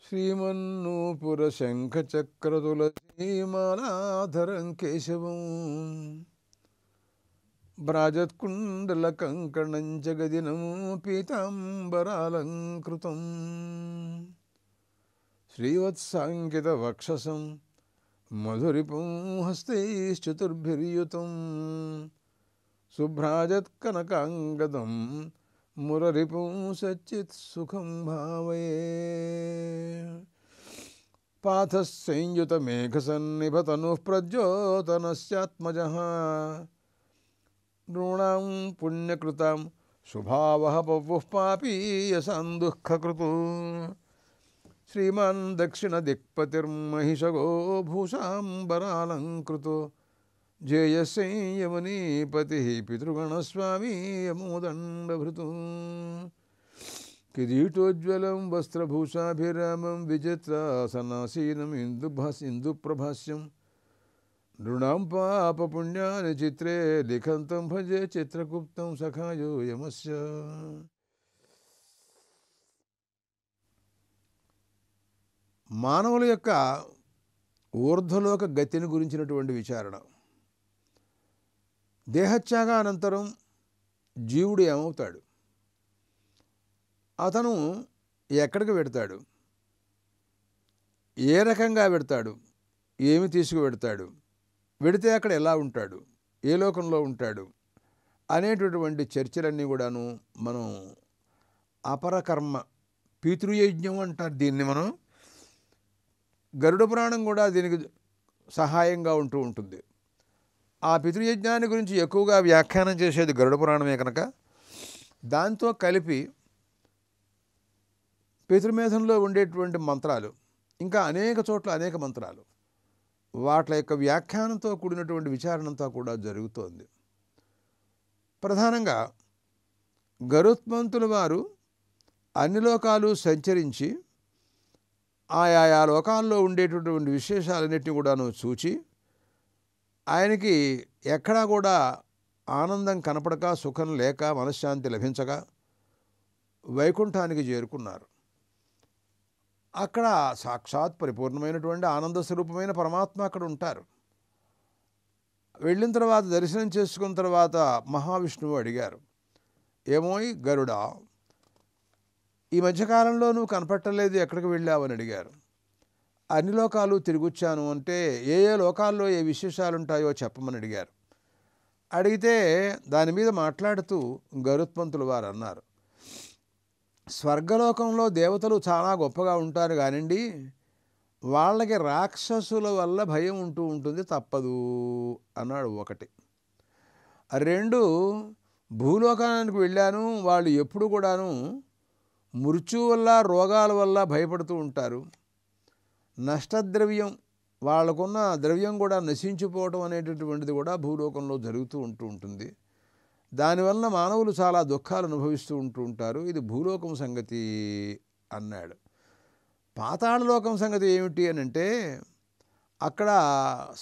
श्रीमन्नूपुरशङ्खचक्रतुलसीमालाधरं केशवं व्राजत्कुण्डलकङ्कणं च गदिनं पीताम्बरालङ्कृतं श्रीवत्साङ्कितवक्षसं मधुरिपुं हस्तैश्चतुर्भिर्युतं शुभ्राजत्कनकाङ्गदं मुररिपुं सच्चित्सुखं भावये। पाथस्संयुतमेघसन्निभतनुः प्रद्योतनस्यात्मजः नॄणां पुण्यकृतां शुभावः पवुः पापीयसां दुःखकृतु श्रीमान् दक्षिणदिक्पतिर्महिषगो भूषाम्बरालङ्कृतो जेयसंयमनीपतिः पितृगणस्वामी यमोदण्डभृतु किरीटोज्ज्वलं वस्त्रभूषाभिरामं विचित्रासनासीनम् इंदुप्रभास्यं नृणां पापपुण्यानि चित्रे लिखन्तं भजे चित्रगुप्तं सखायो यमस्य। మానవుల యొక్క ఊర్ధ్వలోక గతిని గురించినటువంటి విచారణ. దేహత్యాగ అనంతరం జీవుడు ఏమవుతాడు, అతను ఎక్కడికి వెడతాడు, ఏ రకంగా వెడతాడు, ఏమి తీసుకువెడతాడు, వెడితే అక్కడ ఎలా ఉంటాడు, ఏ లోకంలో ఉంటాడు అనేటటువంటి చర్చలన్నీ కూడాను మనం అపరకర్మ పితృయజ్ఞం అంటారు దీన్ని. మనం గరుడ పురాణం కూడా దీనికి సహాయంగా ఉంటూ ఉంటుంది. ఆ పితృయజ్ఞాన్ని గురించి ఎక్కువగా వ్యాఖ్యానం చేసేది గరుడ పురాణమే కనుక దాంతో కలిపి పితృమేధంలో ఉండేటువంటి మంత్రాలు, ఇంకా అనేక చోట్ల అనేక మంత్రాలు, వాటి యొక్క వ్యాఖ్యానంతో కూడినటువంటి విచారణంతా కూడా జరుగుతోంది. ప్రధానంగా గరుత్మంతుల వారు అన్ని లోకాలు సంచరించి ఆయా లోకాల్లో ఉండేటటువంటి విశేషాలన్నింటినీ కూడాను చూచి ఆయనకి ఎక్కడా కూడా ఆనందం కనపడక, సుఖం లేక, మనశ్శాంతి లభించక వైకుంఠానికి చేరుకున్నారు. అక్కడ సాక్షాత్ పరిపూర్ణమైనటువంటి ఆనంద స్వరూపమైన పరమాత్మ అక్కడ ఉంటారు. వెళ్ళిన తర్వాత దర్శనం చేసుకున్న తర్వాత మహావిష్ణువు అడిగారు, ఏమోయ్ గరుడా, ఈ మధ్యకాలంలో నువ్వు కనపట్టలేదు, ఎక్కడికి వెళ్ళావని అడిగారు. అన్ని లోకాలు తిరిగొచ్చాను అంటే ఏ ఏ లోకాల్లో ఏ విశేషాలు ఉంటాయో చెప్పమని అడిగారు. అడిగితే దాని మీద మాట్లాడుతూ గరుత్మంతుల వారు అన్నారు, స్వర్గలోకంలో దేవతలు చాలా గొప్పగా ఉంటారు కానివ్వండి, వాళ్ళకి రాక్షసుల వల్ల భయం ఉంటూ ఉంటుంది, తప్పదు అన్నాడు ఒకటి. రెండు, భూలోకానికి వెళ్ళాను, వాళ్ళు ఎప్పుడు కూడాను మృత్యు వల్ల రోగాల వల్ల భయపడుతూ ఉంటారు, నష్టద్రవ్యం వాళ్ళకున్న ద్రవ్యం కూడా నశించిపోవటం అనేటటువంటిది కూడా భూలోకంలో జరుగుతూ ఉంటుంది. దానివల్ల మానవులు చాలా దుఃఖాలు అనుభవిస్తూ ఉంటారు. ఇది భూలోకం సంగతి అన్నాడు. పాతాళలోకం సంగతి ఏమిటి అని అంటే అక్కడ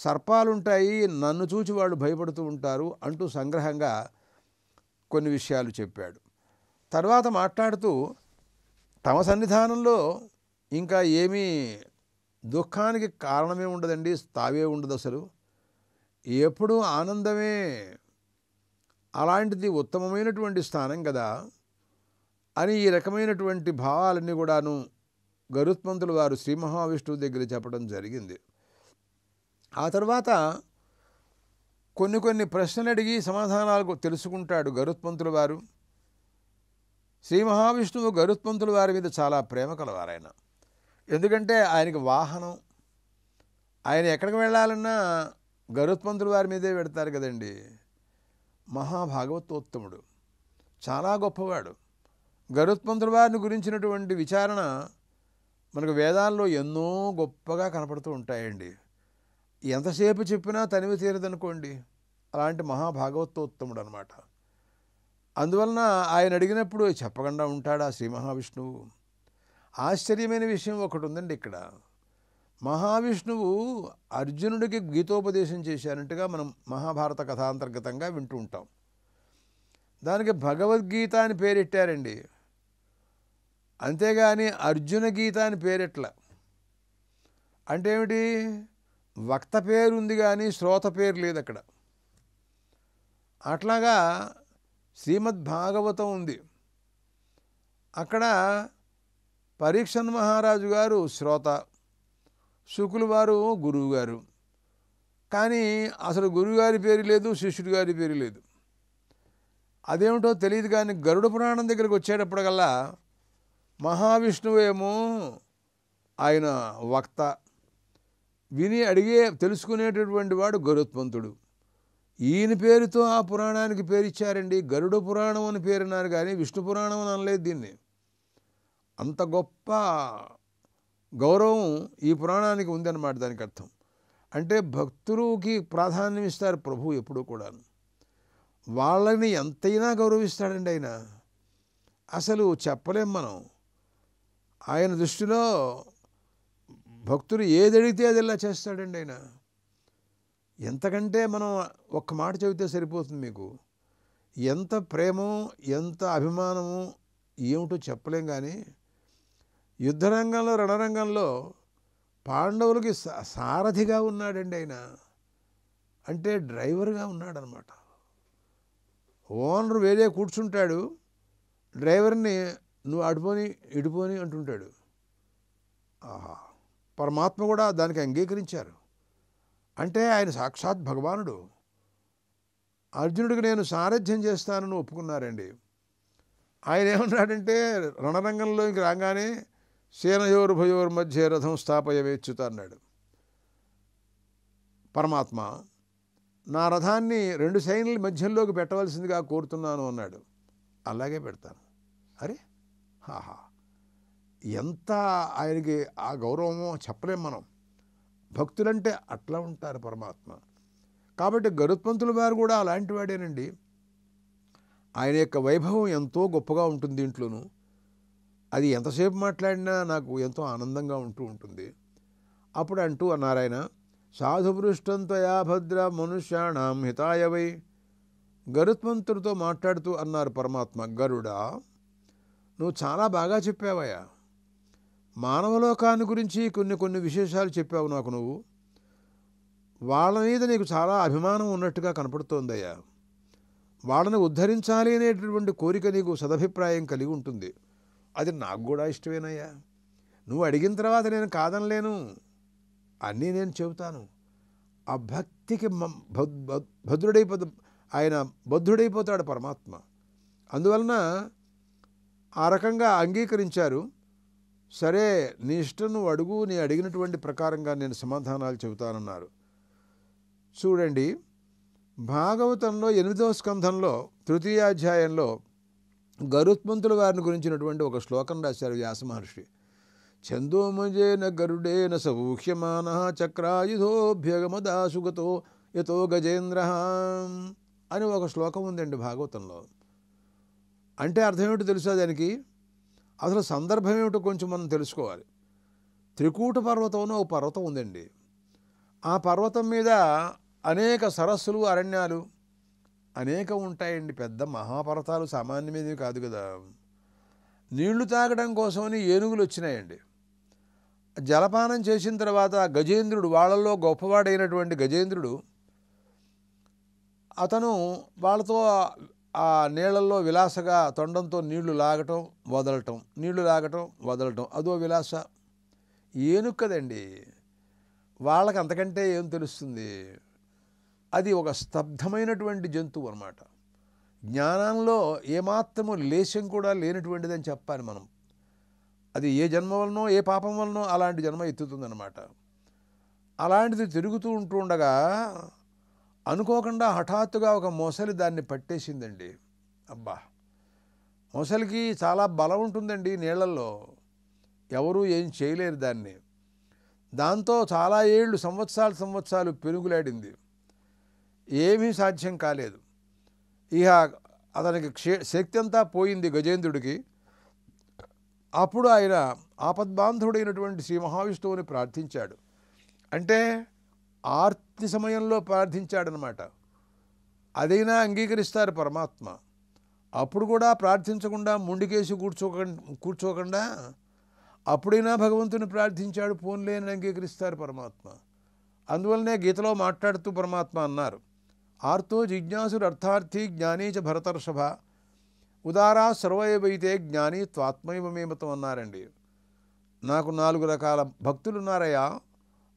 సర్పాలుంటాయి, నన్ను చూచి వాళ్ళు భయపడుతూ ఉంటారు అంటూ సంగ్రహంగా కొన్ని విషయాలు చెప్పాడు. తర్వాత మాట్లాడుతూ తమ సన్నిధానంలో ఇంకా ఏమీ దుఃఖానికి కారణమే ఉండదండి, తావే ఉండదు, అసలు ఎప్పుడూ ఆనందమే, అలాంటిది ఉత్తమమైనటువంటి స్థానం కదా అని ఈ రకమైనటువంటి భావాలన్నీ కూడాను గరుత్మంతుల వారు శ్రీ మహావిష్ణువు దగ్గర చెప్పడం జరిగింది. ఆ తర్వాత కొన్ని ప్రశ్నలు అడిగి సమాధానాలు తెలుసుకుంటాడు గరుత్మంతుల వారు. శ్రీ మహావిష్ణువు గరుత్మంతుల వారి మీద చాలా ప్రేమ కలవారాయన. ఎందుకంటే ఆయనకి వాహనం, ఆయన ఎక్కడికి వెళ్ళాలన్నా గరుత్మంతుల వారి మీదే పెడతారు కదండి. మహాభాగవతోత్తముడు, చాలా గొప్పవాడు. గరుత్మంతుల వారిని గురించినటువంటి విచారణ మనకు వేదాల్లో ఎన్నో గొప్పగా కనపడుతూ ఉంటాయండి. ఎంతసేపు చెప్పినా తనివి తీరదనుకోండి, అలాంటి మహాభాగవతోత్తముడు అనమాట. అందువలన ఆయన అడిగినప్పుడు చెప్పకుండా ఉంటాడా శ్రీ మహావిష్ణువు? ఆశ్చర్యమైన విషయం ఒకటి ఉందండి ఇక్కడ. మహావిష్ణువు అర్జునుడికి గీతోపదేశం చేశానంటగా మనం మహాభారత కథాంతర్గతంగా వింటూ ఉంటాం. దానికి భగవద్గీత అని పేరెట్టారండి. అంతేగాని అర్జున గీత అని పేరెట్ల. అంటే ఏమిటి? వక్త పేరు ఉంది కానీ శ్రోత పేరు లేదు అక్కడ. అట్లాగా శ్రీమద్భాగవతం ఉంది. అక్కడ పరీక్షన్ మహారాజు గారు శ్రోత, శుకులు వారు గురువు గారు. కానీ అసలు గురువుగారి పేరు లేదు, శిష్యుడి గారి పేరు లేదు. అదేమిటో తెలియదు. కానీ గరుడ పురాణం దగ్గరికి వచ్చేటప్పటికల్లా మహావిష్ణువు ఏమో ఆయన వక్త, విని అడిగే తెలుసుకునేటటువంటి వాడు గరుత్మంతుడు. ఈయన పేరుతో ఆ పురాణానికి పేరు ఇచ్చారండి. గరుడ పురాణం అని పేరున్నారు కానీ విష్ణు పురాణం అని అనలేదు దీన్ని. అంత గొప్ప గౌరవం ఈ పురాణానికి ఉందన్నమాట. దానికి అర్థం అంటే భక్తులకి ప్రాధాన్యం ఇస్తారు ప్రభు ఎప్పుడూ కూడా. వాళ్ళని ఎంతైనా గౌరవిస్తాడండి ఆయన. అసలు చెప్పలేం మనం. ఆయన దృష్టిలో భక్తులు ఏది అడిగితే అది ఇలా చేస్తాడండి ఆయన. ఎంతకంటే మనం ఒక్క మాట చెబితే సరిపోతుంది మీకు. ఎంత ప్రేమో ఎంత అభిమానమో ఏమిటో చెప్పలేం. కానీ యుద్ధరంగంలో రణరంగంలో పాండవులకి సారథిగా ఉన్నాడండి ఆయన. అంటే డ్రైవర్గా ఉన్నాడనమాట. ఓనర్ వేరే కూర్చుంటాడు, డ్రైవర్ని నువ్వు అటుపోని ఇటుపోని అంటుంటాడు. ఆహా, పరమాత్మ కూడా దానికి అంగీకరించారు. అంటే ఆయన సాక్షాత్ భగవానుడు. అర్జునుడికి నేను సారథ్యం చేస్తానని ఒప్పుకున్నారండి. ఆయన ఏమన్నాడంటే రణరంగంలోకి రాగానే సేనయోర్భయోర్ మధ్య రథం స్థాపయవేచ్యుత అన్నాడు పరమాత్మ. నా రథాన్ని 2 సైన్యుల మధ్యలోకి పెట్టవలసిందిగా కోరుతున్నాను అన్నాడు. అలాగే పెడతాను. అరే హాహా, ఎంత ఆయనకి ఆ గౌరవమో చెప్పలేం మనం. భక్తులంటే అట్లా ఉంటారు పరమాత్మ. కాబట్టి గరుత్మంతుల వారు కూడా అలాంటి వాడేనండి. ఆయన యొక్క వైభవం ఎంతో గొప్పగా ఉంటుంది దీంట్లోనూ. అది ఎంతసేపు మాట్లాడినా నాకు ఎంతో ఆనందంగా ఉంటూ ఉంటుంది. అప్పుడు అంటూ అన్నారు ఆయన, సాధుపృష్టం త్వయా భద్ర మనుష్యాణం హితాయ వై. గరుత్మంతుడితో మాట్లాడుతూ అన్నారు పరమాత్మ, గరుడా నువ్వు చాలా బాగా చెప్పావయ్యా. మానవలోకాన్ని గురించి కొన్ని విశేషాలు చెప్పావు నాకు. నువ్వు వాళ్ళ మీద నీకు చాలా అభిమానం ఉన్నట్టుగా కనపడుతోందయ్యా. వాళ్ళని ఉద్ధరించాలి అనేటటువంటి కోరిక నీకు సదభిప్రాయం కలిగి ఉంటుంది. అది నాకు కూడా ఇష్టమేనయ్యా. నువ్వు అడిగిన తర్వాత నేను కాదనలేను, అన్నీ నేను చెబుతాను. ఆ భక్తికి ఆయన బద్ధుడైపోతాడు పరమాత్మ. అందువలన ఆ రకంగా అంగీకరించారు. సరే నీ ఇష్టం, నువ్వు అడుగు, నీ అడిగినటువంటి ప్రకారంగా నేను సమాధానాలు చెబుతానన్నారు. చూడండి, భాగవతంలో 8వ స్కంధంలో 3వ అధ్యాయంలో గరుత్మంతుల వారిని గురించినటువంటి ఒక శ్లోకం రాశారు వ్యాస మహర్షి. ఛందోమజేన గరుడేన సౌహ్యమాన చక్రాయుధోభ్యగమదాసుగతో యతో గజేంద్ర అని ఒక శ్లోకం ఉందండి భాగవతంలో. అంటే అర్థం ఏమిటో తెలుసా దానికి? అసలు సందర్భం ఏమిటో కొంచెం మనం తెలుసుకోవాలి. త్రికూట పర్వతం అని ఒక పర్వతం ఉందండి. ఆ పర్వతం మీద అనేక సరస్సులు, అరణ్యాలు అనేకం ఉంటాయండి. పెద్ద మహాపర్వతాలు సామాన్యమేది కాదు కదా. నీళ్లు తాగడం కోసమని ఏనుగులు వచ్చినాయండి. జలపానం చేసిన తర్వాత గజేంద్రుడు, వాళ్ళల్లో గొప్పవాడైనటువంటి గజేంద్రుడు, అతను వాళ్ళతో ఆ నీళ్లలో విలాసగా తొండంతో నీళ్లు లాగటం వదలటం, నీళ్లు లాగటం వదలటం, అదో విలాస. ఏనుగు కదండి, వాళ్ళకి అంతకంటే ఏం తెలుస్తుంది? అది ఒక స్తబ్దమైనటువంటి జంతువు అన్నమాట. జ్ఞానంలో ఏమాత్రము లేశం కూడా లేనటువంటిదని చెప్పాలి మనం. అది ఏ జన్మ వలనో ఏ పాపం వలనో అలాంటి జన్మ ఎత్తుతుందన్నమాట. అలాంటిది తిరుగుతూ ఉంటుండగా అనుకోకుండా హఠాత్తుగా ఒక మొసలి దాన్ని పట్టేసిందండి. అబ్బా, మొసలికి చాలా బలం ఉంటుందండి నీళ్లలో, ఎవరూ ఏం చేయలేరు దాన్ని. దాంతో చాలా ఏళ్ళు, సంవత్సరాలు పెనుగులాడింది. ఏమీ సాధ్యం కాలేదు. ఇక అతనికి శక్తి అంతా పోయింది గజేంద్రుడికి. అప్పుడు ఆయన ఆపద్బాంధవుడైనటువంటి శ్రీ మహావిష్ణువుని ప్రార్థించాడు. అంటే ఆర్తి సమయంలో ప్రార్థించాడనమాట. అదైనా అంగీకరిస్తారు పరమాత్మ. అప్పుడు కూడా ప్రార్థించకుండా ముండికేసి కూర్చోకుండా అప్పుడైనా భగవంతుని ప్రార్థించాడు, పోన్లే అని అంగీకరిస్తారు పరమాత్మ. అందువల్లనే గీతలో మాట్లాడుతూ పరమాత్మ అన్నారు, ఆర్తో జిజ్ఞాసుడు అర్థార్థి జ్ఞానీ చ భరతర్షభ ఉదారా సర్వైవైతే జ్ఞాని త్వాత్మైవమేమతం అన్నారండి. నాకు 4 రకాల భక్తులు ఉన్నారయ్యా,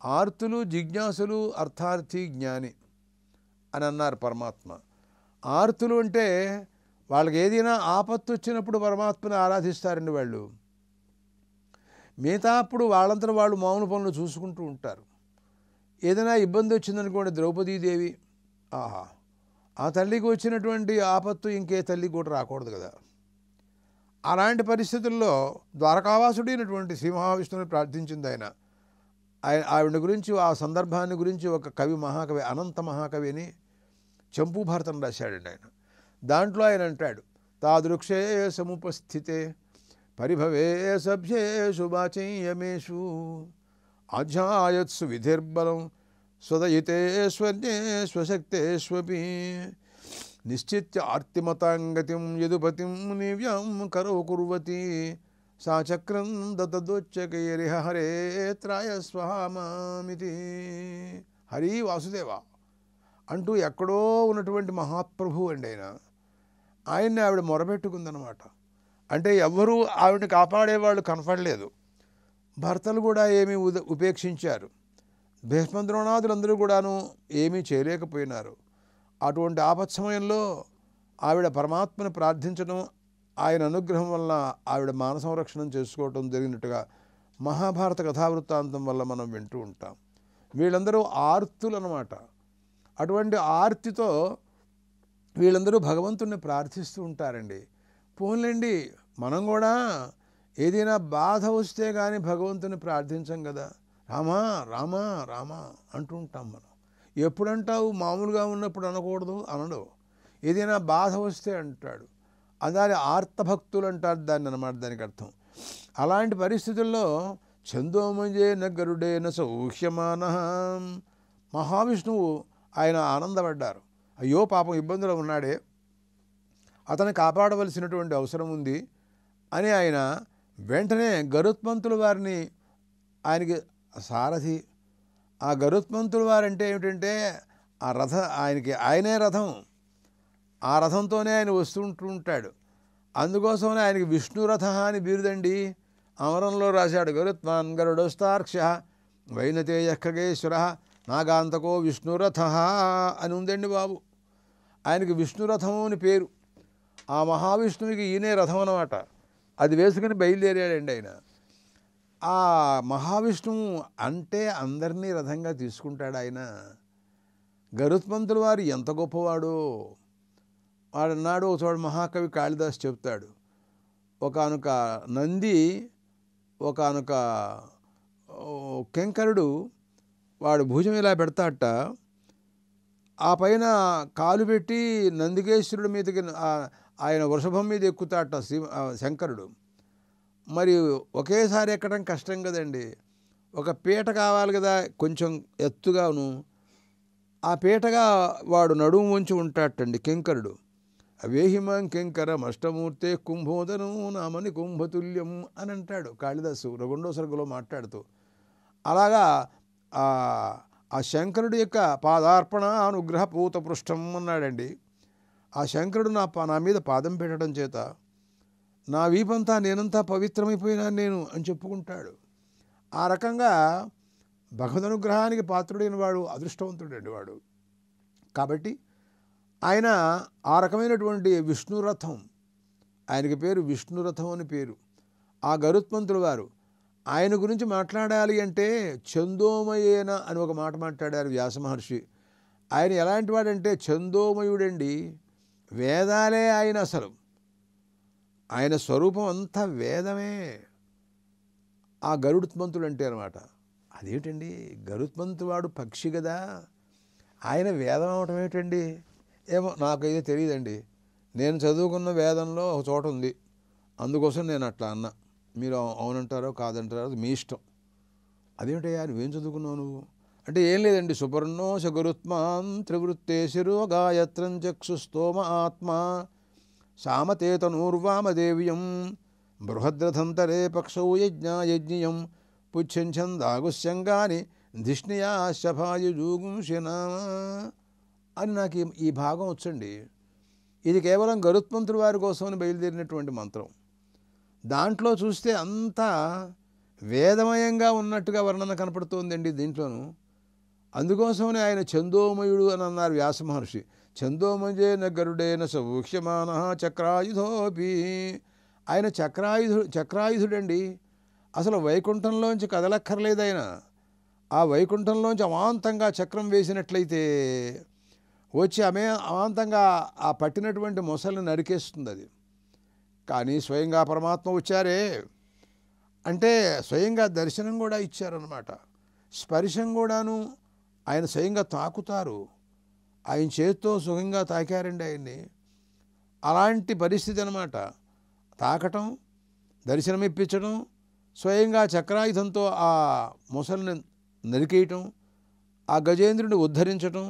ఆర్తులు, జిజ్ఞాసులు, అర్థార్థి, జ్ఞాని అని అన్నారు పరమాత్మ. ఆర్తులు అంటే వాళ్ళకి ఏదైనా ఆపత్తు వచ్చినప్పుడు పరమాత్మని ఆరాధిస్తారండి వాళ్ళు. మిగతా అప్పుడు వాళ్ళంతా వాళ్ళు మామూలు పనులు చూసుకుంటూ ఉంటారు. ఏదైనా ఇబ్బంది వచ్చిందనుకోండి, ద్రౌపదీదేవి, ఆహా, ఆ తల్లికి వచ్చినటువంటి ఆపత్తు ఇంకే తల్లికి కూడా రాకూడదు కదా. అలాంటి పరిస్థితుల్లో ద్వారకావాసుడైనటువంటి శ్రీ మహావిష్ణువుని ప్రార్థించింది ఆయన. ఆవిడ గురించి, ఆ సందర్భాన్ని గురించి ఒక కవి, మహాకవి, అనంత మహాకవి అని చంపూ భారతం రాశాడండి ఆయన. దాంట్లో ఆయన అంటాడు, తాదృక్షే సముపస్థితే పరిభవే సభ్యేషు వాచయమేషు ఆధ్యాయత్సు విధిర్బలం స్వదయితే స్వర్ణే స్వశక్తేష్వపి నిశ్చిత్య ఆర్తిమతాంగతిం యదుపతిం నివ్యాం కరో కుర్వతి సా చక్రం దత్తదోచ్చకైరిహ హరే త్రాయ స్వహామామితి. హరి వాసుదేవ అంటూ ఎక్కడో ఉన్నటువంటి మహాప్రభువు అండి ఆయన. ఆయన్ని ఆవిడ మొరబెట్టుకుందనమాట. అంటే ఎవ్వరూ ఆవిడని కాపాడేవాళ్ళు కనపడలేదు. భర్తలు కూడా ఏమీ ఉపేక్షించారు. భీష్మద్రోణాదులందరూ కూడాను ఏమీ చేయలేకపోయినారు. అటువంటి ఆపత్ సమయంలో ఆవిడ పరమాత్మను ప్రార్థించడం, ఆయన అనుగ్రహం వల్ల ఆవిడ మాన సంరక్షణం చేసుకోవటం జరిగినట్టుగా మహాభారత కథావృత్తాంతం వల్ల మనం వింటూ ఉంటాం. వీళ్ళందరూ ఆర్తులు అన్నమాట. అటువంటి ఆర్తితో వీళ్ళందరూ భగవంతుణ్ణి ప్రార్థిస్తూ ఉంటారండి. పోన్లేండి, మనం కూడా ఏదైనా బాధ వస్తే కానీ భగవంతుని ప్రార్థించం కదా. రామా రామా రామా అంటూ ఉంటాం మనం. ఎప్పుడంటావు? మామూలుగా ఉన్నప్పుడు అనకూడదు, అనడు. ఏదైనా బాధ వస్తే అంటాడు. దాని ఆర్తభక్తులు అంటారు దాన్ని అన్నమాట, దానికి అర్థం. అలాంటి పరిస్థితుల్లో ఛందోమజేన గరుడేన సౌహ్యమాన మహావిష్ణువు ఆయన ఆనందపడ్డారు. అయ్యో పాపం ఇబ్బందులు ఉన్నాడే, అతను కాపాడవలసినటువంటి అవసరం ఉంది అని ఆయన వెంటనే గరుత్మంతుల వారిని, ఆయనకి సారథి. ఆ గరుత్మంతుల వారంటే ఏమిటంటే ఆ ఆయనే రథం. ఆ రథంతోనే ఆయన వస్తుంటూ ఉంటాడు. అందుకోసమనే ఆయనకి విష్ణురథ అని బిరుదండి. అమరంలో రాశాడు, గరుత్మాన్ గరుడోస్తార్క్ష వైనతేయ ఖగేశ్వర నాగాంతకో విష్ణురథ అని ఉందండి బాబు. ఆయనకి విష్ణురథం అని పేరు. ఆ మహావిష్ణువుకి ఈయనే రథం అన్నమాట. అది వేసుకుని బయలుదేరాడండి ఆయన. ఆ మహావిష్ణువు అంటే అందరినీ రథంగా తీసుకుంటాడు ఆయన. గరుత్మంతుల వారు ఎంత గొప్పవాడో వాడన్నాడు. ఒక చోట మహాకవి కాళిదాస్ చెప్తాడు, ఒకానొక నంది, ఒకానొక కింకరుడు వాడు భుజం ఇలా పెడతాట, ఆ పైన కాలు పెట్టి నందికేశ్వరుడి మీదకి ఆయన వృషభం మీద ఎక్కుతాట శంకరుడు. మరి ఒకేసారి ఎక్కడం కష్టం కదండి. ఒక పీట కావాలి కదా, కొంచెం ఎత్తుగాను. ఆ పీటగా వాడు నడుము వంచి ఉంటాటండి కింకరుడు. అవేహిమాం కింకరం అష్టమూర్తే కుంభోదనం నామని కుంభతుల్యం అని అంటాడు కాళిదాసు 2వ సర్గలో మాట్లాడుతూ. అలాగా ఆ శంకరుడి యొక్క పాదార్పణ అనుగ్రహ పూత పృష్టం అన్నాడండి. ఆ శంకరుడు నా మీద పాదం పెట్టడం చేత నా వీపంతా నేనంతా పవిత్రమైపోయినాను నేను అని చెప్పుకుంటాడు. ఆ రకంగా భగవదనుగ్రహానికి పాత్రుడైన వాడు అదృష్టవంతుడండి వాడు. కాబట్టి ఆయన ఆ రకమైనటువంటి విష్ణురథం, ఆయనకి పేరు విష్ణురథం అని పేరు. ఆ గరుత్మంతుల వారు ఆయన గురించి మాట్లాడాలి అంటే ఛందోమయేన అని ఒక మాట మాట్లాడారు వ్యాస మహర్షి. ఆయన ఎలాంటి వాడంటే ఛందోమయుడండి. వేదాలే ఆయన అసలు. ఆయన స్వరూపం అంతా వేదమే. ఆ గరుత్మంతుడు అంటే అనమాట. అదేమిటండి, గరుత్మంతువాడు పక్షి కదా, ఆయన వేదం అవటం ఏమిటండి? ఏమో నాకైతే తెలియదండి. నేను చదువుకున్న వేదంలో ఒక చోట ఉంది, అందుకోసం నేను అట్లా అన్నా. మీరు అవునంటారో కాదంటారో అది మీ ఇష్టం. అదేమిటయ్యా నువ్వేం చదువుకున్నావు నువ్వు అంటే, ఏం లేదండి, సుపర్ణోశ గురుత్మాన్ త్రివృత్తే శిరో గాయత్రం చక్షుస్తోమ ఆత్మ సామతేతనూర్వామదేవ్యం బృహద్రథంతరే పక్షౌ యజ్ఞాయజ్ఞియం పుచ్చం ఛందాగుస్యంగాని ధిష్ణియా శఫాయుజూగుంషినామ అని నాకు ఈ భాగం వచ్చండి. ఇది కేవలం గరుత్మంతుడి వారి కోసమని బయలుదేరినటువంటి మంత్రం. దాంట్లో చూస్తే అంతా వేదమయంగా ఉన్నట్టుగా వర్ణన కనపడుతోందండి దీంట్లోనూ. అందుకోసమని ఆయన ఛందోమయుడు అని అన్నారు వ్యాస మహర్షి. ఛందోమజేన గరుడేన సౌక్ష్యమాన చక్రాయుధోపి. ఆయన చక్రాయుధుడండి. అసలు వైకుంఠంలోంచి కదలక్కర్లేదు ఆయన. ఆ వైకుంఠంలోంచి అమాంతంగా చక్రం వేసినట్లయితే వచ్చి అమాంతంగా ఆ పట్టినటువంటి మొసలిని నరికేస్తుంది అది. కానీ స్వయంగా పరమాత్మ వచ్చారే అంటే స్వయంగా దర్శనం కూడా ఇచ్చారన్నమాట. స్పర్శం కూడాను ఆయన స్వయంగా తాకుతారు. ఆయన చేతితో సుఖంగా తాకారండి ఆయన్ని. అలాంటి పరిస్థితి అన్నమాట. తాకటం, దర్శనం ఇప్పించడం, స్వయంగా చక్రాయుధంతో ఆ మొసలిని నరికేయటం, ఆ గజేంద్రుడిని ఉద్ధరించటం,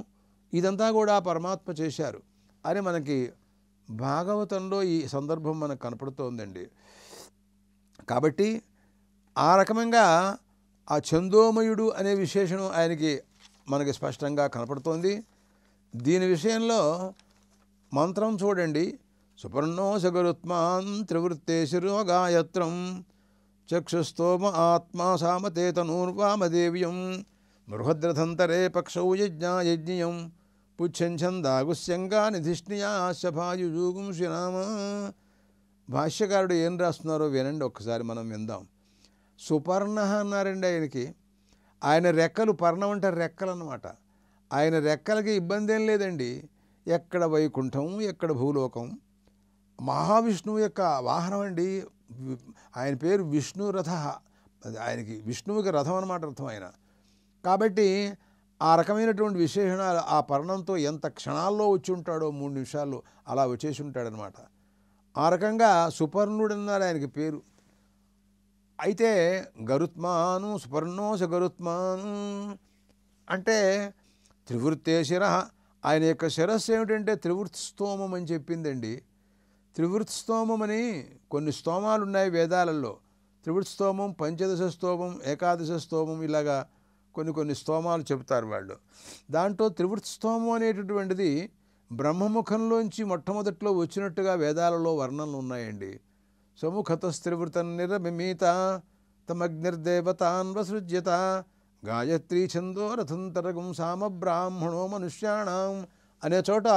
ఇదంతా కూడా పరమాత్మ చేశారు అని మనకి భాగవతంలో ఈ సందర్భం మనకు కనపడుతోందండి. కాబట్టి ఆ రకంగా ఆ ఛందోమయుడు అనే విశేషణం ఆయనకి మనకి స్పష్టంగా కనపడుతోంది. దీని విషయంలో మంత్రం చూడండి. సుపర్ణో సగరుత్మాన్ త్రివృత్తేశిరో గాయత్రం చక్షుస్తోమ ఆత్మా సామతేతనూర్వామదేవ్యం బృహద్రథంతరే పక్షౌ యజ్ఞాయజ్ఞియం పుచ్చం ఛందాగుస్యంగా నిధిష్ణియా శఫాయుజూగుంషినామ. భాష్యకారుడు ఏం రాస్తున్నారో వినండి, ఒక్కసారి మనం విందాం. సుపర్ణ అన్నారండి ఆయనకి. ఆయన రెక్కలు, పర్ణం అంటే రెక్కలు అన్నమాట. ఆయన రెక్కలకి ఇబ్బంది ఏం లేదండి. ఎక్కడ వైకుంఠం, ఎక్కడ భూలోకం. మహావిష్ణువు యొక్క వాహనం అండి. ఆయన పేరు విష్ణురథ. ఆయనకి విష్ణువుకి రథం అన్నమాట అర్థం ఆయన. కాబట్టి ఆ రకమైనటువంటి విశేషణాలు ఆ పర్ణంతో ఎంత క్షణాల్లో వచ్చి ఉంటాడో, 3 నిమిషాల్లో అలా వచ్చేసి ఉంటాడనమాట. ఆ రకంగా సుపర్ణుడు అన్నారు ఆయనకి పేరు. అయితే గరుత్మాను సుపర్ణోస గరుత్మాను అంటే త్రివృత్తే శిర. ఆయన యొక్క శిరస్సు ఏమిటంటే త్రివృత్స్తోమం అని చెప్పిందండి. త్రివృత్స్తోమం అని కొన్ని స్తోమాలు ఉన్నాయి వేదాలలో. త్రివృత్స్తోమం, పంచదశ స్తోమం, ఏకాదశ స్తోమం, ఇలాగా కొన్ని స్తోమాలు చెబుతారు వాళ్ళు. దాంట్లో త్రివృత్స్తోమం అనేటటువంటిది బ్రహ్మముఖంలోంచి మొట్టమొదట్లో వచ్చినట్టుగా వేదాలలో వర్ణనలు ఉన్నాయండి. సముఖతస్త్రివృతం నిరమిమీత తమగ్నిర్దేవతాన్ వసృజ్యత గాయత్రీ ఛందో రథంతరగం సామబ్రాహ్మణో మనుష్యాణం అనే చోట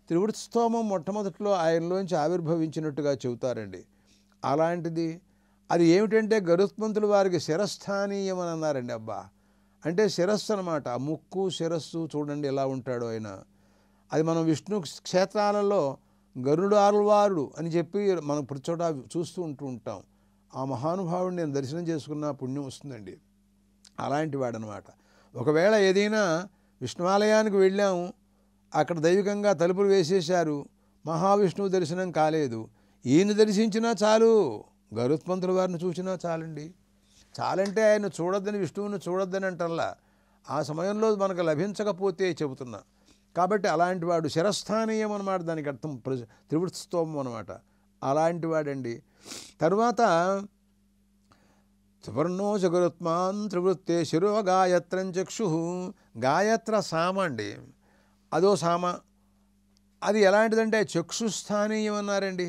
త్రివృత్స్తోమం మొట్టమొదట్లో ఆయనలోంచి ఆవిర్భవించినట్టుగా చెబుతారండి. అలాంటిది అది ఏమిటంటే గరుత్మంతుల వారికి శిరస్థానీయం అని అన్నారండి. అబ్బా అంటే శిరస్సు అనమాట. ముక్కు శిరస్సు చూడండి ఎలా ఉంటాడో ఆయన. అది మనం విష్ణు క్షేత్రాలలో గరుడు ఆళ్వారుడు అని చెప్పి మనం ప్రతి చోట చూస్తూ ఉంటాం. ఆ మహానుభావుడిని నేను దర్శనం చేసుకున్న పుణ్యం వస్తుందండి. అలాంటి వాడనమాట. ఒకవేళ ఏదైనా విష్ణువాలయానికి వెళ్ళాము, అక్కడ దైవికంగా తలుపులు వేసేశారు, మహావిష్ణువు దర్శనం కాలేదు, ఈయన దర్శించినా చాలు, గరుత్మంతుల వారిని చూసినా చాలండి. చాలంటే ఆయన చూడొద్దని, విష్ణువుని చూడొద్దని అంటల్లా, ఆ సమయంలో మనకు లభించకపోతే చెబుతున్నా. కాబట్టి అలాంటి వాడు శిరస్థానీయం అన్నమాట. దానికి అర్థం త్రివృత్స్తోమం అనమాట. అలాంటి వాడండి. తరువాత సుపర్ణోచ గరుత్మాన్ త్రివృత్తే శిరో గాయత్రం చక్షు. గాయత్ర సామ అండి, అదో సామ. అది ఎలాంటిదంటే చక్షుస్థానీయం అన్నారండి.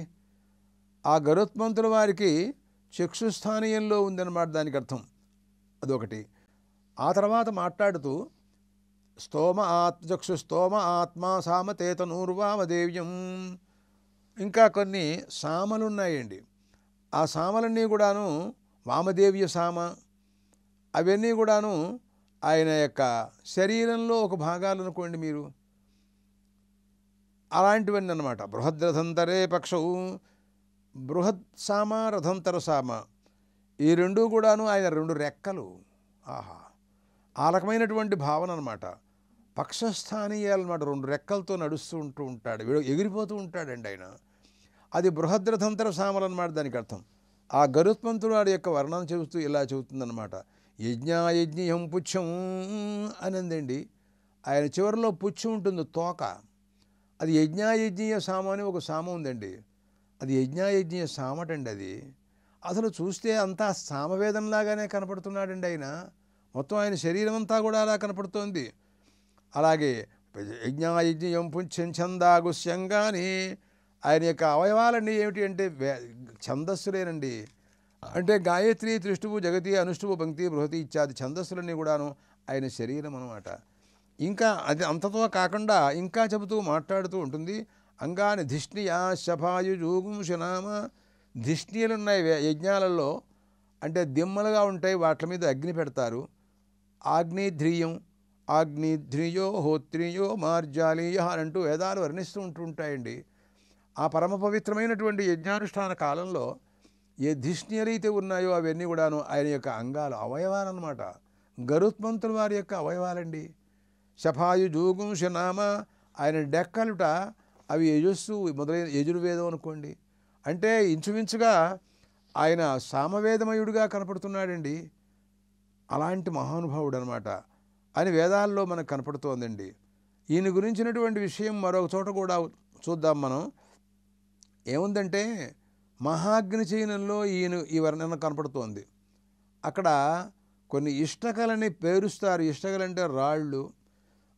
ఆ గరుత్మంతుల వారికి చక్షుస్థానీయంలో ఉందన్నమాట దానికి అర్థం. అదొకటి. ఆ తర్వాత మాట్లాడుతూ చక్షుస్తోమ ఆత్మా సామతేతనూర్వామదేవ్యం. ఇంకా కొన్ని సామలు ఉన్నాయండి. ఆ సామలన్నీ కూడాను వామదేవ్య సామ. అవన్నీ కూడాను ఆయన యొక్క శరీరంలో ఒక భాగాలు అనుకోండి మీరు. అలాంటివన్నీ అన్నమాట. బృహద్రథంతరే పక్షవు, బృహత్ సామ, రథంతర సామ, ఈ రెండూ కూడాను ఆయన 2 రెక్కలు. ఆహా, ఆ రకమైనటువంటి భావన అనమాట. పక్షస్థానీయాలన్నమాట. 2 రెక్కలతో నడుస్తూ ఉంటాడు, ఎగిరిపోతూ ఉంటాడండి ఆయన. అది బృహద్రథంతర సామలు అన్నమాట దానికి అర్థం. ఆ గరుత్మంతుడు వాడి యొక్క వర్ణన చెబుతూ ఇలా చెబుతుందన్నమాట. యజ్ఞాయజ్ఞియం పుచ్చం అనందండి. ఆయన చివరిలో పుచ్చం ఉంటుంది, తోక. అది యజ్ఞాయజ్ఞీయ సామ అని ఒక సామ ఉందండి. అది యజ్ఞాయజ్ఞ సామటండి. అది అసలు చూస్తే అంతా సామవేదంలాగానే కనపడుతున్నాడండి ఆయన. మొత్తం ఆయన శరీరం అంతా కూడా అలా కనపడుతోంది. అలాగే యజ్ఞాయజ్ఞం పుంఛం ఛందాగుశ్యంగాని ఆయన యొక్క అవయవాలన్నీ ఏమిటి అంటే ఛందస్సులేనండి. అంటే గాయత్రి, త్రిష్టువు, జగతి, అనుష్టువు, పంక్తి, బృహతి ఇత్యాది ఛందస్సులన్నీ కూడాను ఆయన శరీరం అన్నమాట. ఇంకా అది అంతతో కాకుండా ఇంకా చెబుతూ మాట్లాడుతూ ఉంటుంది. అంగాని ధిష్ణియా శపాయుజూగుంశనామ. ధిష్ణియలు ఉన్నాయి యజ్ఞాలలో, అంటే దిమ్మలుగా ఉంటాయి, వాటి మీద అగ్ని పెడతారు. ఆగ్నేధ్రియం, ఆగ్నేధ్రియో హోత్రియో మార్జాలీయ అంటూ వేదాలు వర్ణిస్తూ ఉంటుంటాయండి. ఆ పరమ పవిత్రమైనటువంటి యజ్ఞానుష్ఠాన కాలంలో ఏ ధిష్ణ్యలైతే ఉన్నాయో అవన్నీ కూడాను ఆయన యొక్క అంగాలు, అవయవాలన్నమాట. గరుత్మంతుల వారి యొక్క అవయవాలండి. శపాయుజూగుంశనామ, ఆయన డెక్కలుట అవి యజస్సు మొదలైన యజుర్వేదం అనుకోండి. అంటే ఇంచుమించుగా ఆయన సామవేదమయుడిగా కనపడుతున్నాడండి. అలాంటి మహానుభావుడు అనమాట అని వేదాల్లో మనకు కనపడుతోందండి. ఈయన గురించినటువంటి విషయం మరొక చోట కూడా చూద్దాం మనం. ఏముందంటే మహాగ్ని చైనంలో ఈ వర్ణన కనపడుతోంది. అక్కడ కొన్ని ఇష్టకలని పేరుస్తారు. ఇష్టకలంటే రాళ్ళు.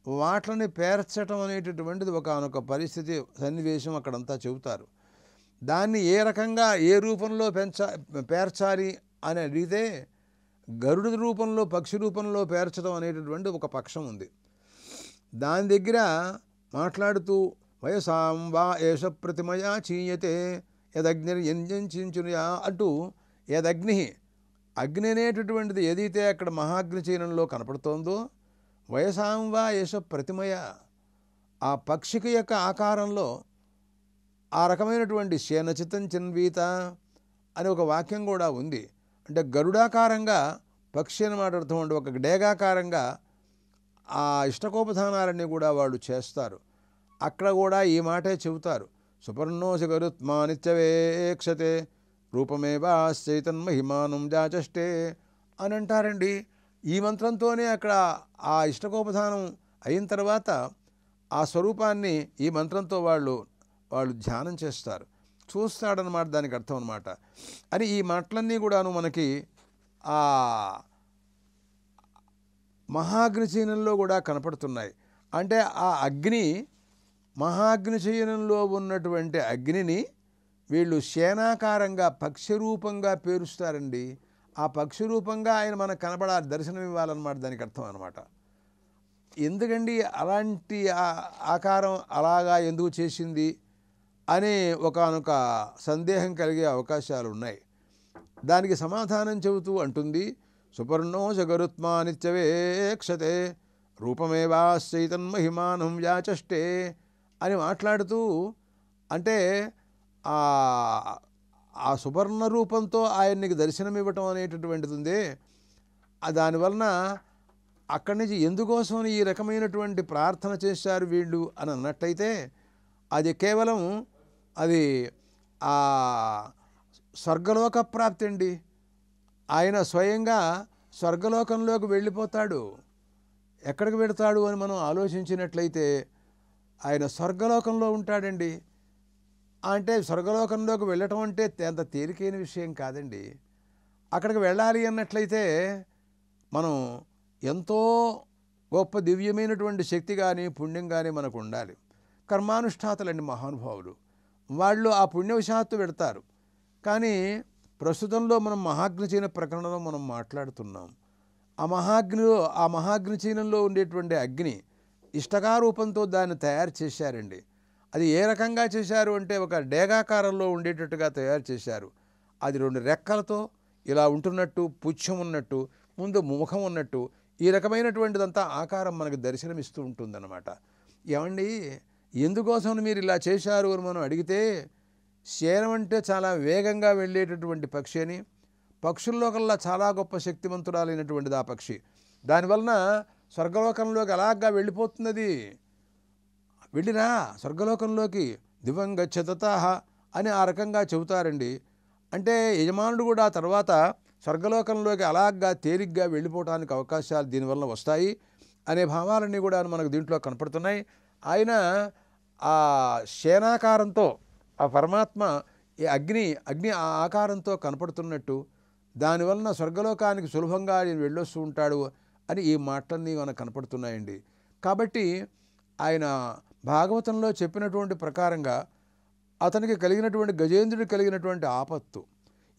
వాటిని పేర్చటం అనేటటువంటిది ఒకనొక పరిస్థితి, సన్నివేశం అక్కడంతా చెబుతారు. దాన్ని ఏ రకంగా ఏ రూపంలో పేర్చాలి అని అడిగితే గరుడు రూపంలో, పక్షి రూపంలో పేర్చడం అనేటటువంటి ఒక పక్షం ఉంది. దాని దగ్గర మాట్లాడుతూ వయసాం వా ఏష ప్రతిమయా చీయతే యదగ్నిర్యంజంచునుయా అంటూ, యదగ్ని, అగ్ని అనేటటువంటిది ఏదైతే అక్కడ మహాగ్ని చైనంలో కనపడుతోందో, వయసాం వా ఏష ప్రతిమయ, ఆ పక్షికి యొక్క ఆకారంలో ఆ రకమైనటువంటి శేనచితం చిన్వీత అని ఒక వాక్యం కూడా ఉంది. అంటే గరుడాకారంగా పక్షి అని మాట్లాడుతూ ఒక డేగాకారంగా ఆ ఇష్టకోపధానాలన్నీ కూడా వాళ్ళు చేస్తారు. అక్కడ కూడా ఈ మాటే చెబుతారు. సుపర్ణోశ గరుత్మానిత్యవేక్షతే రూపమేవాశ్చైతన్మహిమానం జాచష్టే అని అంటారండి. ఈ మంత్రంతోనే అక్కడ ఆ ఇష్టకోపధానం అయిన తర్వాత ఆ స్వరూపాన్ని ఈ మంత్రంతో వాళ్ళు ధ్యానం చేస్తారు, చూస్తాడనమాట. దానికి అర్థం అనమాట. అని ఈ మాటలన్నీ కూడాను మనకి ఆ మహాగ్ని చైనంలో కూడా కనపడుతున్నాయి. అంటే ఆ అగ్ని, మహాగ్ని చైనంలో ఉన్నటువంటి అగ్నిని వీళ్ళు శేనాకారంగా పక్షి రూపంగా పేరుస్తారండి. ఆ పక్షి రూపంగా ఆయన మనకు కనపడాలి, దర్శనం ఇవ్వాలన్నమాట. దానికి అర్థం అనమాట. ఎందుకండి అలాంటి ఆకారం అలాగా ఎందుకు చేసింది అనే ఒకానొక సందేహం కలిగే అవకాశాలు ఉన్నాయి. దానికి సమాధానం చెబుతూ అంటుంది, సుపర్ణోశ గరుత్మానిత్యవేక్షతే రూపమేవాశ్చైతన్మహిమానం యాచష్టే అని మాట్లాడుతూ, అంటే ఆ సుపర్ణ రూపంతో ఆయన్ని దర్శనమివ్వటం అనేటటువంటిది ఉందే, దానివలన అక్కడి నుంచి ఎందుకోసం ఈ రకమైనటువంటి ప్రార్థన చేశారు వీళ్ళు అని అన్నట్టయితే, అది కేవలం అది ఆ స్వర్గలోక ప్రాప్తి అండి. ఆయన స్వయంగా స్వర్గలోకంలోకి వెళ్ళిపోతాడు. ఎక్కడికి వెళతాడు అని మనం ఆలోచించినట్లయితే ఆయన స్వర్గలోకంలో ఉంటాడండి. అంటే స్వర్గలోకంలోకి వెళ్ళటం అంటే అంత తేలికైన విషయం కాదండి. అక్కడికి వెళ్ళాలి అన్నట్లయితే మనం ఎంతో గొప్ప దివ్యమైనటువంటి శక్తి కానీ పుణ్యం కానీ మనకు ఉండాలి. కర్మానుష్ఠాతులండి మహానుభావులు, వాళ్ళు ఆ పుణ్యవశాత్తు పెడతారు. కానీ ప్రస్తుతంలో మనం మహాగ్ని చైన ప్రకరణలో మనం మాట్లాడుతున్నాం. ఆ మహాగ్ని చైనంలో ఉండేటువంటి అగ్ని ఇష్టకారూపంతో దాన్ని తయారు చేశారండి. అది ఏ రకంగా చేశారు అంటే ఒక డేగాకారంలో ఉండేటట్టుగా తయారు చేశారు. అది 2 రెక్కలతో ఇలా ఉంటున్నట్టు, పుచ్చం ఉన్నట్టు, ముందు ముఖం ఉన్నట్టు, ఈ రకమైనటువంటిదంతా ఆకారం మనకు దర్శనమిస్తూ ఉంటుందన్నమాట. ఏమండి ఎందుకోసం మీరు ఇలా చేశారు అని మనం అడిగితే, శేనం అంటే చాలా వేగంగా వెళ్ళేటటువంటి పక్షి అని, పక్షుల్లో కల్లా చాలా గొప్ప శక్తివంతురాలైనటువంటిది ఆ పక్షి. దానివలన స్వర్గలోకంలోకి అలాగా వెళ్ళిపోతున్నది. వెళ్ళిరా స్వర్గలోకంలోకి దివంగచ్చతః అని ఆ రకంగా చెబుతారండి. అంటే యజమానుడు కూడా తర్వాత స్వర్గలోకంలోకి అలాగా తేలిగ్గా వెళ్ళిపోవడానికి అవకాశాలు దీనివల్ల వస్తాయి అనే భావాలన్నీ కూడా మనకు దీంట్లో కనపడుతున్నాయి. ఆయన ఆ శేనాకారంతో ఆ పరమాత్మ ఈ అగ్ని ఆ ఆకారంతో కనపడుతున్నట్టు, దానివలన స్వర్గలోకానికి సులభంగా ఆయన వెళ్ళొస్తూ ఉంటాడు అని ఈ మాటలన్నీ మనకు కనపడుతున్నాయండి. కాబట్టి ఆయన భాగవతంలో చెప్పినటువంటి ప్రకారంగా అతనికి కలిగినటువంటి గజేంద్రుడికి కలిగినటువంటి ఆపత్తు,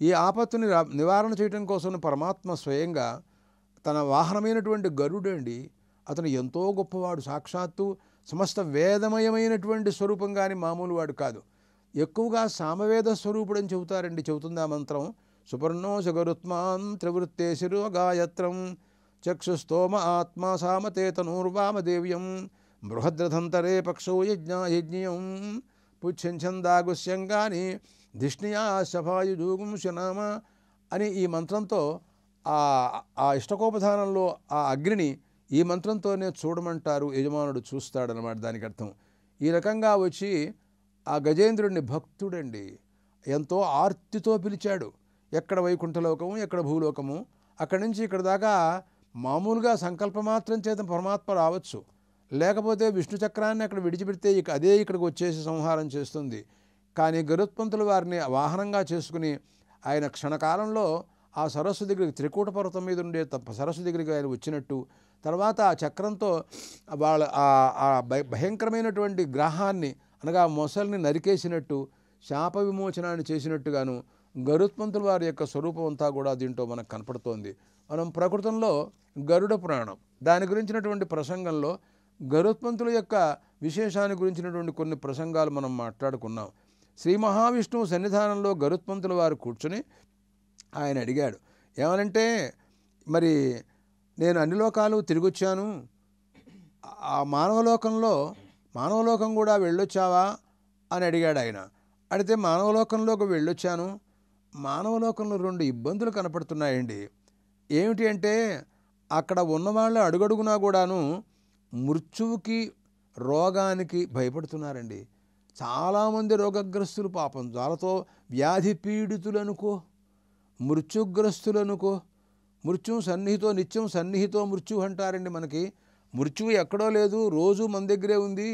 ఈ ఆపత్తుని నివారణ చేయడం కోసం పరమాత్మ స్వయంగా తన వాహనమైనటువంటి గరుడండి, అతను ఎంతో గొప్పవాడు. సాక్షాత్తు సమస్త వేదమయమైనటువంటి స్వరూపం కానీ మామూలు వాడు కాదు. ఎక్కువగా సామవేద స్వరూపుడు అని చెబుతారండి. చెబుతుంది ఆ మంత్రం. సుపర్ణో సగరుత్మాన్ త్రివృత్తే శిరోగాయత్రం చక్షుస్తోమ ఆత్మా సామతే తనూర్వామదేవ్యం బృహద్రథంతరే పక్షో యజ్ఞం పుచ్చందాగుస్యంగాని ధిష్ణియా శభాయుజూగుంశనామ అని ఈ మంత్రంతో ఆ ఇష్టకోపధానంలో ఆ అగ్నిని ఈ మంత్రంతోనే చూడమంటారు. యజమానుడు చూస్తాడనమాట దానికి అర్థం. ఈ రకంగా వచ్చి ఆ గజేంద్రుడిని భక్తుడండి ఎంతో ఆర్తితో పిలిచాడు. ఎక్కడ వైకుంఠలోకము, ఎక్కడ భూలోకము, అక్కడి నుంచి ఇక్కడ దాకా మామూలుగా సంకల్పమాత్రం చేత పరమాత్మ రావచ్చు. లేకపోతే విష్ణు చక్రాన్ని అక్కడ విడిచిపెడితే అదే ఇక్కడికి వచ్చేసి సంహారం చేస్తుంది. కానీ గరుత్మంతులు వారిని వాహనంగా చేసుకుని ఆయన క్షణకాలంలో ఆ సరస్సు దగ్గరికి, త్రికూట పర్వతం మీద ఉండే సరస్సు దగ్గరికి ఆయన వచ్చినట్టు, తర్వాత ఆ చక్రంతో వాళ్ళ ఆ భయంకరమైనటువంటి గ్రహాన్ని అనగా మొసల్ని నరికేసినట్టు, శాప విమోచనాన్ని చేసినట్టుగాను గరుత్మంతుల వారి యొక్క స్వరూపం అంతా కూడా దీంట్లో మనకు కనపడుతోంది. మనం ప్రకృతంలో గరుడ పురాణం దాని గురించినటువంటి ప్రసంగంలో గరుత్మంతుల యొక్క విశేషాన్ని గురించినటువంటి కొన్ని ప్రసంగాలు మనం మాట్లాడుకున్నాం. శ్రీ మహావిష్ణువు సన్నిధానంలో గరుత్మంతుల వారు కూర్చుని ఆయన అడిగాడు, ఏమనంటే, మరి నేను అన్ని లోకాలు తిరిగొచ్చాను, ఆ మానవలోకం కూడా వెళ్ళొచ్చావా అని అడిగాడు ఆయన. అడిగితే మానవలోకంలోకి వెళ్ళొచ్చాను, మానవలోకంలో 2 ఇబ్బందులు కనపడుతున్నాయండి. ఏమిటి అంటే, అక్కడ ఉన్నవాళ్ళు అడుగడుగునా కూడాను మృత్యువుకి, రోగానికి భయపడుతున్నారండి. చాలామంది రోగగ్రస్తులు పాపం, వాళ్ళతో వ్యాధి పీడితులనుకో, మృత్యుగ్రస్తులనుకో, మృత్యువు సన్నిహితో నిత్యం సన్నిహితో మృత్యు అంటారండి. మనకి మృత్యువు ఎక్కడో లేదు, రోజు మన దగ్గరే ఉంది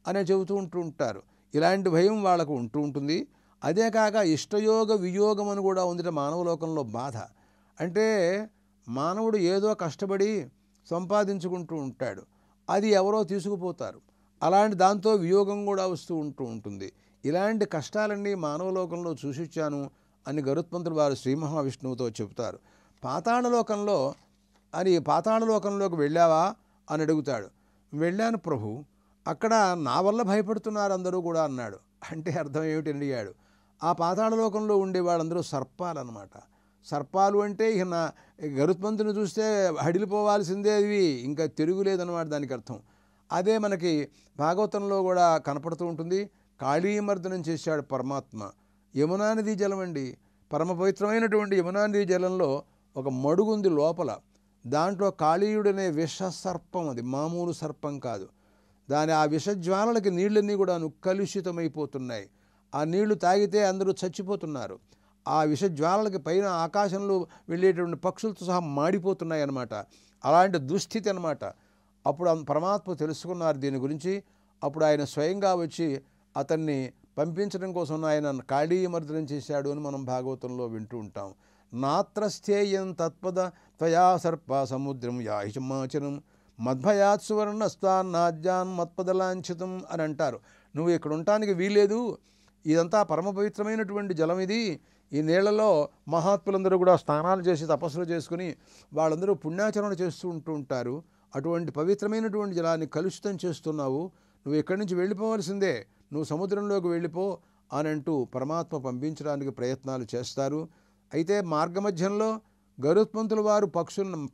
అనే చెబుతూ ఉంటారు. ఇలాంటి భయం వాళ్ళకు ఉంటూ ఉంటుంది. అదే కాక ఇష్టయోగ వియోగం అని కూడా ఉంది మానవలోకంలో బాధ. అంటే మానవుడు ఏదో కష్టపడి సంపాదించుకుంటూ ఉంటాడు, అది ఎవరో తీసుకుపోతారు, అలాంటి దాంతో వియోగం కూడా వస్తూ ఉంటుంది. ఇలాంటి కష్టాలన్నీ మానవలోకంలో చూసిచ్చాను అని గరుత్మంతులు వారు శ్రీ మహావిష్ణువుతో చెబుతారు. పాతాళలోకంలోకి వెళ్ళావా అని అడుగుతాడు. వెళ్ళాను ప్రభు, అక్కడ నా వల్ల భయపడుతున్నారు అందరూ కూడా అన్నాడు. అంటే అర్థం ఏమిటి అని అడిగాడు. ఆ పాతాళలోకంలో ఉండే వాళ్ళందరూ సర్పాలన్నమాట. సర్పాలు అంటే ఇక గరుత్మంతుని చూస్తే హడిలిపోవాల్సిందే, అవి ఇంకా తిరుగులేదన్నమాట దానికి అర్థం. అదే మనకి భాగవతంలో కూడా కనపడుతూ ఉంటుంది. కాళీమర్దనం చేశాడు పరమాత్మ. యమునా నదీ జలం అండి, పరమ పవిత్రమైనటువంటి యమునా నదీ జలంలో ఒక మడుగుంది లోపల. దాంట్లో కాళీయుడనే విషసర్పం, అది మామూలు సర్పం కాదు. ఆ విషజ్వాలలకి నీళ్ళన్నీ కూడా కలుషితమైపోతున్నాయి. ఆ నీళ్లు తాగితే అందరూ చచ్చిపోతున్నారు. ఆ విషజ్వాలలకి పైన ఆకాశంలో వెళ్ళేటువంటి పక్షులతో సహా మాడిపోతున్నాయి అన్నమాట. అలాంటి దుస్థితి అన్నమాట. అప్పుడు పరమాత్మ తెలుసుకున్నారు దీని గురించి. అప్పుడు ఆయన స్వయంగా వచ్చి అతన్ని పంపించడం కోసం ఆయన కాళీయమర్దనం చేశాడు అని మనం భాగవతంలో వింటూ ఉంటాం. నాత్రస్థేయం తత్పద త్వయా సర్ప సముద్రం యాహిమాచనం మద్భయాత్ సువర్ణస్తాన్నాజ్యాన్ మత్పదలాంఛితం అని అంటారు. నువ్వు ఇక్కడ ఉండటానికి వీలేదు, ఇదంతా పరమ పవిత్రమైనటువంటి జలం ఇది. ఈ నీళ్లలో మహాత్ములందరూ కూడా స్నానాలు చేసి తపస్సులు చేసుకుని వాళ్ళందరూ పుణ్యాచరణ చేస్తూ ఉంటారు. అటువంటి పవిత్రమైనటువంటి జలాన్ని కలుషితం చేస్తున్నావు, నువ్వు ఇక్కడి నుంచి వెళ్ళిపోవాల్సిందే, నువ్వు సముద్రంలోకి వెళ్ళిపో అని అంటూ పరమాత్మ పంపించడానికి ప్రయత్నాలు చేస్తారు. అయితే మార్గమధ్యంలో గరుత్మంతుల వారు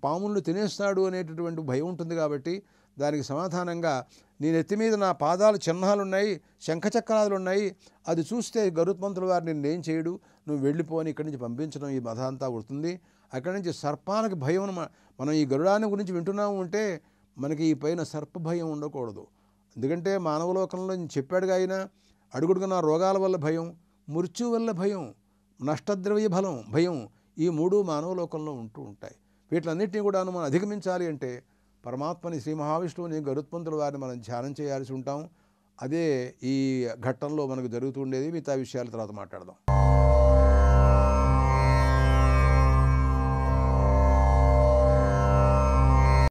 పాములను తినేస్తాడు అనేటటువంటి భయం ఉంటుంది. కాబట్టి దానికి సమాధానంగా, నీ నెత్తి మీద నా పాదాల చిహ్నాలున్నాయి, శంఖచక్రాలున్నాయి, అది చూస్తే గరుత్మంతుల వారు నిన్నేం చేయడు, నువ్వు వెళ్ళిపోని ఇక్కడి నుంచి పంపించడం ఈ బాధ అంతా అవుతుంది. అక్కడి నుంచి సర్పాలకు భయం. మనం ఈ గరుడాన్ని గురించి వింటున్నాము అంటే మనకి ఈ పైన సర్ప భయం ఉండకూడదు. ఎందుకంటే మానవలోకంలో చెప్పాడుగా ఆయన, అడుగుడుగున రోగాల వల్ల భయం, మృత్యు వల్ల భయం, నష్టద్రవ్య భయం, ఈ 3 మానవలోకంలో ఉంటూ ఉంటాయి. వీటిలన్నింటినీ కూడా మనం అధిగమించాలి అంటే పరమాత్మని శ్రీ మహావిష్ణువుని గరుత్మంతుల వారిని మనం ధ్యానం చేయాల్సి ఉంటాం. అదే ఈ ఘట్టంలో మనకు జరుగుతుండేది. మిగతా విషయాల తర్వాత మాట్లాడదాం.